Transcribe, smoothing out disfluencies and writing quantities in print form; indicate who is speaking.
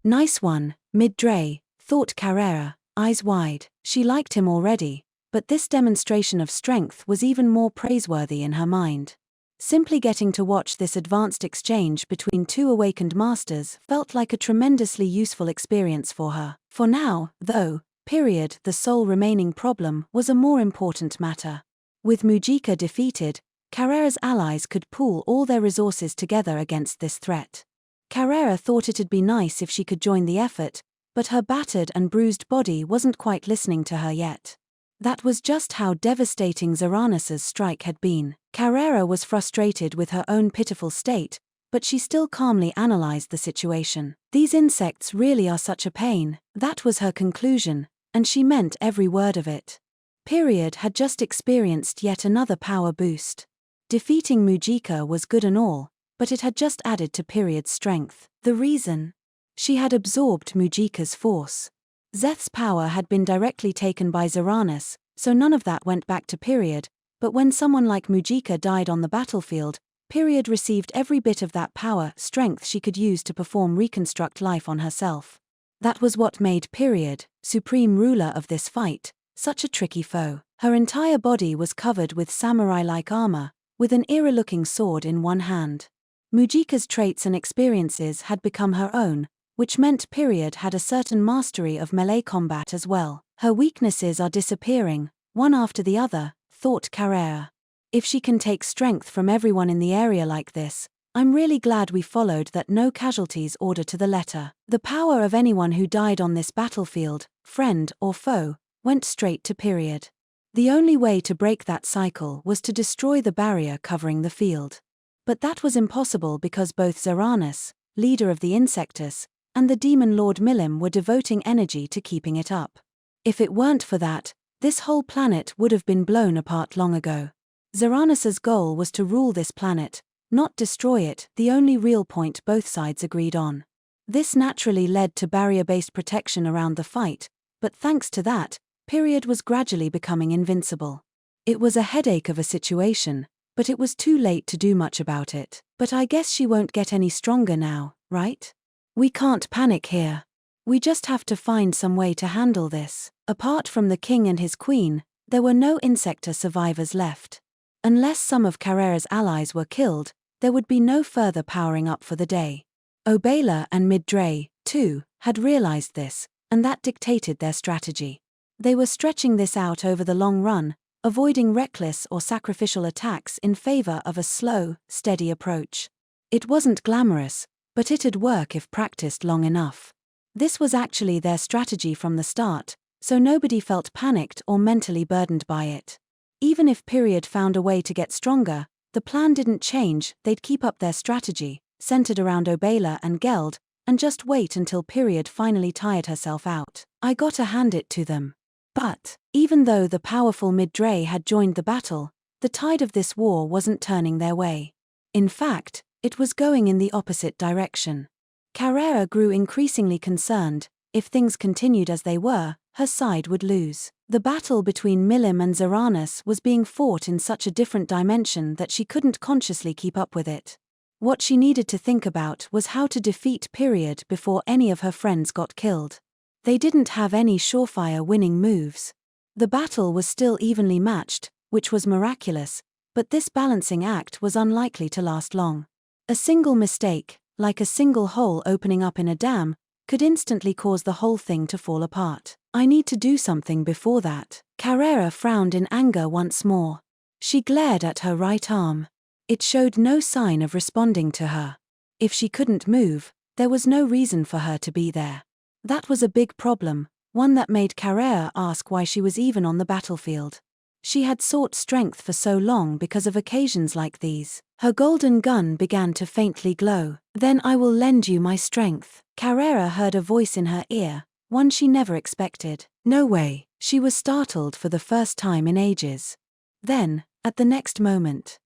Speaker 1: Nice one, mid-dre, thought Carrera, eyes wide. She liked him already, but this demonstration of strength was even more praiseworthy in her mind. Simply getting to watch this advanced exchange between two awakened masters felt like a tremendously useful experience for her. For now, though, the sole remaining problem was a more important matter. With Mujika defeated, Carrera's allies could pool all their resources together against this threat. Carrera thought it'd be nice if she could join the effort, but her battered and bruised body wasn't quite listening to her yet. That was just how devastating Zaranis's strike had been. Carrera was frustrated with her own pitiful state, but she still calmly analyzed the situation. These insects really are such a pain, that was her conclusion, and she meant every word of it. Had just experienced yet another power boost. Defeating Mujika was good and all, but it had just added to strength. The reason? She had absorbed Mujika's force. Zeth's power had been directly taken by Zaranis, so none of that went back to but when someone like Mujika died on the battlefield, received every bit of that power, strength she could use to perform reconstruct life on herself. That was what made supreme ruler of this fight, such a tricky foe. Her entire body was covered with samurai-like armor, with an eerie-looking sword in one hand. Mujika's traits and experiences had become her own, which meant had a certain mastery of melee combat as well. Her weaknesses are disappearing, one after the other, thought Carrera. If she can take strength from everyone in the area like this, I'm really glad we followed that no casualties order to the letter. The power of anyone who died on this battlefield, friend or foe, went straight to The only way to break that cycle was to destroy the barrier covering the field. But that was impossible because both Zaranis, leader of the Insectus, and the demon lord Milim were devoting energy to keeping it up. If it weren't for that, this whole planet would have been blown apart long ago. Zaranis's goal was to rule this planet, not destroy it, the only real point both sides agreed on. This naturally led to barrier-based protection around the fight, but thanks to that, was gradually becoming invincible. It was a headache of a situation, but it was too late to do much about it. But I guess she won't get any stronger now, right? We can't panic here. We just have to find some way to handle this. Apart from the king and his queen, there were no Insecta survivors left. Unless some of Carrera's allies were killed, there would be no further powering up for the day. Obela and Mid-Dre, too, had realized this, and that dictated their strategy. They were stretching this out over the long run, avoiding reckless or sacrificial attacks in favor of a slow, steady approach. It wasn't glamorous, but it'd work if practiced long enough. This was actually their strategy from the start, so nobody felt panicked or mentally burdened by it. Even if found a way to get stronger, the plan didn't change, they'd keep up their strategy, centered around Obela and Geld, and just wait until finally tired herself out. I gotta hand it to them. But, even though the powerful Mid-Dre had joined the battle, the tide of this war wasn't turning their way. In fact, it was going in the opposite direction. Carrera grew increasingly concerned. If things continued as they were, her side would lose. The battle between Milim and Zaranis was being fought in such a different dimension that she couldn't consciously keep up with it. What she needed to think about was how to defeat before any of her friends got killed. They didn't have any surefire winning moves. The battle was still evenly matched, which was miraculous, but this balancing act was unlikely to last long. A single mistake, like a single hole opening up in a dam, could instantly cause the whole thing to fall apart. I need to do something before that. Carrera frowned in anger once more. She glared at her right arm. It showed no sign of responding to her. If she couldn't move, there was no reason for her to be there. That was a big problem, one that made Carrera ask why she was even on the battlefield. She had sought strength for so long because of occasions like these. Her golden gun began to faintly glow. Then I will lend you my strength. Carrera heard a voice in her ear, one she never expected. No way. She was startled for the first time in ages. Then, at the next moment,